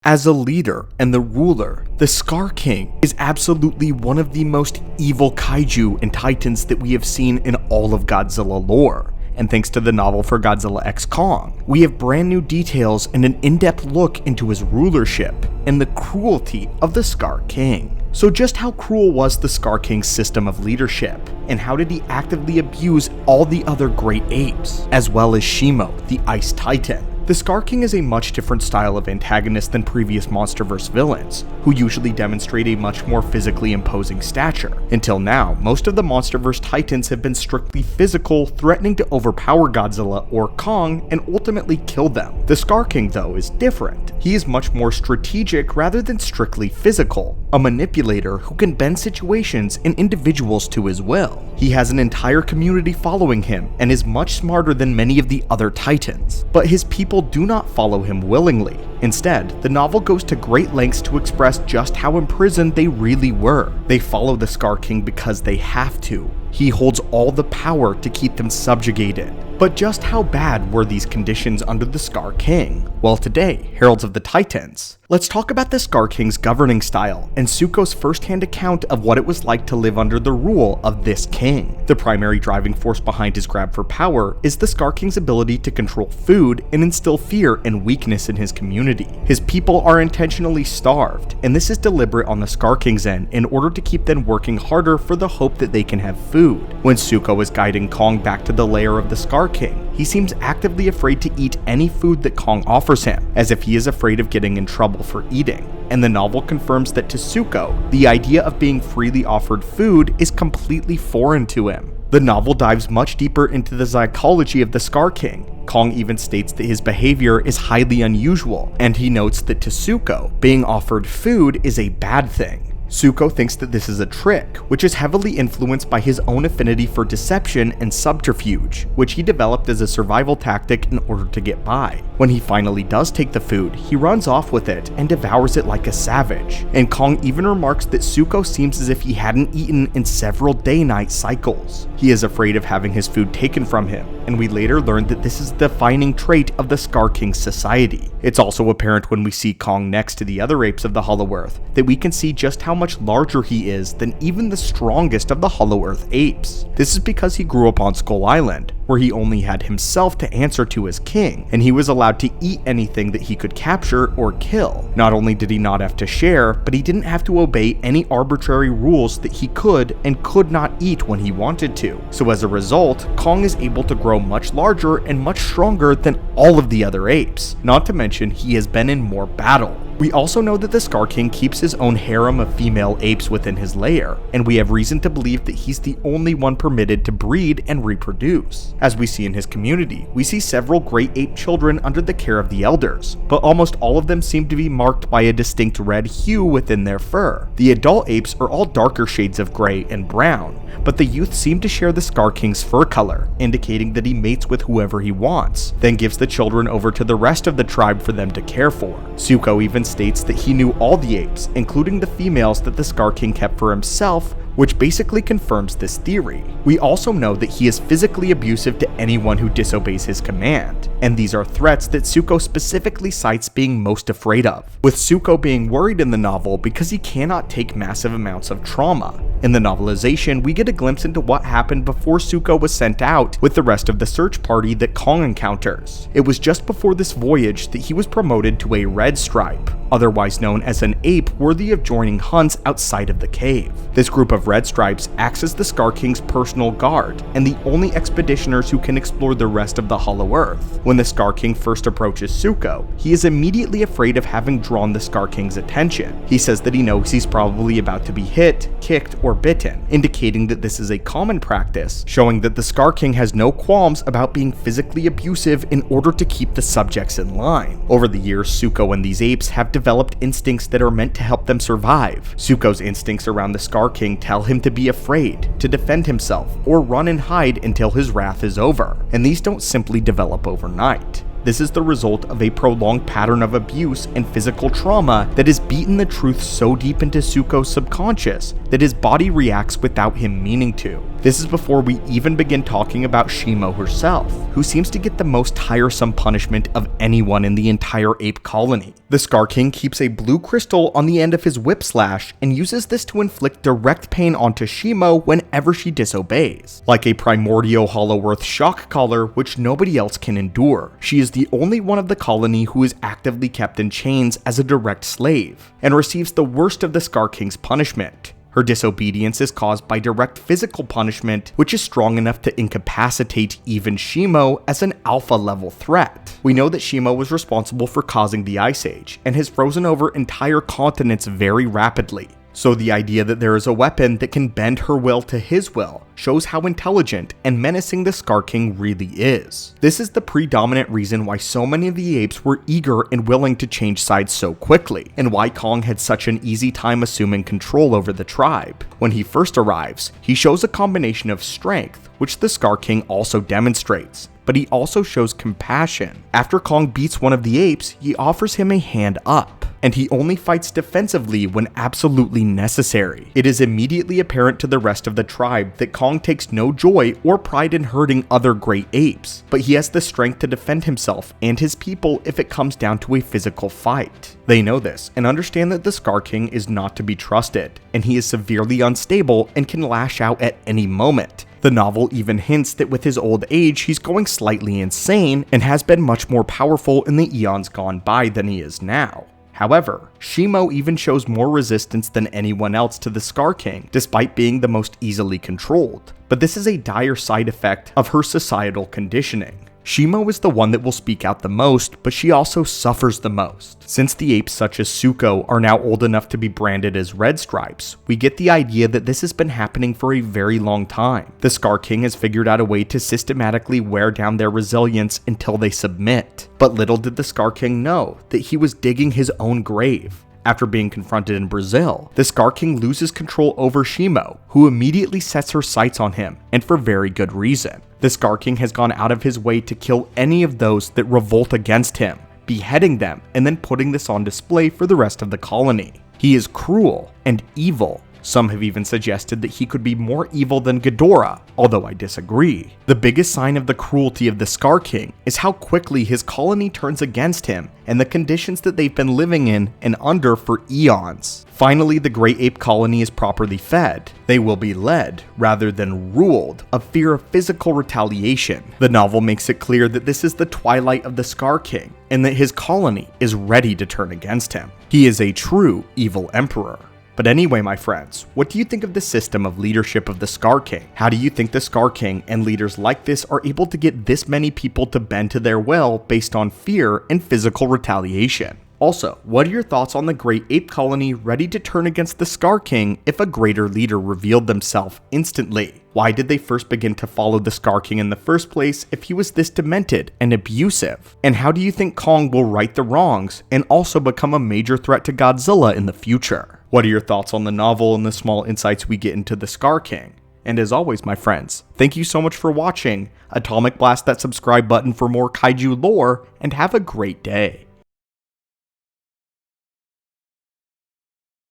As a leader and the ruler, the Skar King is absolutely one of the most evil kaiju and titans that we have seen in all of Godzilla lore. And thanks to the novel for Godzilla x Kong, we have brand new details and an in-depth look into his rulership and the cruelty of the Skar King. So just how cruel was the Skar King's system of leadership, and how did he actively abuse all the other great apes, as well as Shimo, the Ice Titan? The Skar King is a much different style of antagonist than previous MonsterVerse villains, who usually demonstrate a much more physically imposing stature. Until now, most of the MonsterVerse titans have been strictly physical, threatening to overpower Godzilla or Kong and ultimately kill them. The Skar King, though, is different. He is much more strategic rather than strictly physical, a manipulator who can bend situations and individuals to his will. He has an entire community following him and is much smarter than many of the other titans, but his people do not follow him willingly. Instead, the novel goes to great lengths to express just how imprisoned they really were. They follow the Skar King because they have to. He holds all the power to keep them subjugated. But just how bad were these conditions under the Skar King? Well, today, Heralds of the Titans, let's talk about the Skar King's governing style and Zuko's first-hand account of what it was like to live under the rule of this king. The primary driving force behind his grab for power is the Skar King's ability to control food and instill fear and weakness in his community. His people are intentionally starved, and this is deliberate on the Skar King's end in order to keep them working harder for the hope that they can have food. When Zuko is guiding Kong back to the lair of the Skar King, he seems actively afraid to eat any food that Kong offers him, as if he is afraid of getting in trouble for eating. And the novel confirms that to Zuko, the idea of being freely offered food is completely foreign to him. The novel dives much deeper into the psychology of the Skar King. Kong even states that his behavior is highly unusual, and he notes that to Zuko, being offered food is a bad thing. Zuko thinks that this is a trick, which is heavily influenced by his own affinity for deception and subterfuge, which he developed as a survival tactic in order to get by. When he finally does take the food, he runs off with it and devours it like a savage. And Kong even remarks that Zuko seems as if he hadn't eaten in several day-night cycles. He is afraid of having his food taken from him, and we later learn that this is the defining trait of the Skar King's society. It's also apparent when we see Kong next to the other apes of the Hollow Earth that we can see just how much larger he is than even the strongest of the Hollow Earth apes. This is because he grew up on Skull Island, where he only had himself to answer to as king, and he was allowed to eat anything that he could capture or kill. Not only did he not have to share, but he didn't have to obey any arbitrary rules that he could and could not eat when he wanted to. So as a result, Kong is able to grow much larger and much stronger than all of the other apes. Not to mention, he has been in more battle. We also know that the Skar King keeps his own harem of female apes within his lair, and we have reason to believe that he's the only one permitted to breed and reproduce. As we see in his community, we see several great ape children under the care of the elders, but almost all of them seem to be marked by a distinct red hue within their fur. The adult apes are all darker shades of gray and brown, but the youth seem to share the Skar King's fur color, indicating that he mates with whoever he wants, then gives the children over to the rest of the tribe for them to care for. Zuko even states that he knew all the apes, including the females that the Skar King kept for himself, which basically confirms this theory. We also know that he is physically abusive to anyone who disobeys his command, and these are threats that Zuko specifically cites being most afraid of, with Zuko being worried in the novel because he cannot take massive amounts of trauma. In the novelization, we get a glimpse into what happened before Zuko was sent out with the rest of the search party that Kong encounters. It was just before this voyage that he was promoted to a red stripe, otherwise known as an ape worthy of joining hunts outside of the cave. This group of red stripes acts as the Skar King's personal guard and the only expeditioners who can explore the rest of the Hollow Earth. When the Skar King first approaches Zuko, he is immediately afraid of having drawn the Skar King's attention. He says that he knows he's probably about to be hit, kicked, or bitten, indicating that this is a common practice, showing that the Skar King has no qualms about being physically abusive in order to keep the subjects in line. Over the years, Zuko and these apes have developed instincts that are meant to help them survive. Zuko's instincts around the Skar King tell him to be afraid, to defend himself, or run and hide until his wrath is over, and these don't simply develop overnight. This is the result of a prolonged pattern of abuse and physical trauma that has beaten the truth so deep into Zuko's subconscious that his body reacts without him meaning to. This is before we even begin talking about Shimo herself, who seems to get the most tiresome punishment of anyone in the entire ape colony. The Skar King keeps a blue crystal on the end of his whip slash and uses this to inflict direct pain onto Shimo whenever she disobeys. Like a primordial Hollow Earth shock collar which nobody else can endure, she is the only one of the colony who is actively kept in chains as a direct slave, and receives the worst of the Skar King's punishment. Her disobedience is caused by direct physical punishment, which is strong enough to incapacitate even Shimo as an alpha level threat. We know that Shimo was responsible for causing the Ice Age, and has frozen over entire continents very rapidly. So the idea that there is a weapon that can bend her will to his will shows how intelligent and menacing the Skar King really is. This is the predominant reason why so many of the apes were eager and willing to change sides so quickly, and why Kong had such an easy time assuming control over the tribe. When he first arrives, he shows a combination of strength, which the Skar King also demonstrates, but he also shows compassion. After Kong beats one of the apes, he offers him a hand up, and he only fights defensively when absolutely necessary. It is immediately apparent to the rest of the tribe that Kong takes no joy or pride in hurting other great apes, but he has the strength to defend himself and his people if it comes down to a physical fight. They know this and understand that the Skar King is not to be trusted, and he is severely unstable and can lash out at any moment. The novel even hints that with his old age, he's going slightly insane and has been much more powerful in the eons gone by than he is now. However, Shimo even shows more resistance than anyone else to the Skar King, despite being the most easily controlled. But this is a dire side effect of her societal conditioning. Shimo is the one that will speak out the most, but she also suffers the most. Since the apes such as Suko are now old enough to be branded as red stripes, we get the idea that this has been happening for a very long time. The Skar King has figured out a way to systematically wear down their resilience until they submit. But little did the Skar King know that he was digging his own grave. After being confronted in Brazil, the Skar King loses control over Shimo, who immediately sets her sights on him, and for very good reason. The Skar King has gone out of his way to kill any of those that revolt against him, beheading them and then putting this on display for the rest of the colony. He is cruel and evil. Some have even suggested that he could be more evil than Ghidorah, although I disagree. The biggest sign of the cruelty of the Skar King is how quickly his colony turns against him and the conditions that they've been living in and under for eons. Finally, the great ape colony is properly fed. They will be led, rather than ruled, of fear of physical retaliation. The novel makes it clear that this is the twilight of the Skar King, and that his colony is ready to turn against him. He is a true evil emperor. But anyway, my friends, what do you think of the system of leadership of the Skar King? How do you think the Skar King and leaders like this are able to get this many people to bend to their will based on fear and physical retaliation? Also, what are your thoughts on the great ape colony ready to turn against the Skar King if a greater leader revealed themselves instantly? Why did they first begin to follow the Skar King in the first place if he was this demented and abusive? And how do you think Kong will right the wrongs and also become a major threat to Godzilla in the future? What are your thoughts on the novel and the small insights we get into the Skar King? And as always, my friends, thank you so much for watching. Atomic blast that subscribe button for more kaiju lore, and have a great day.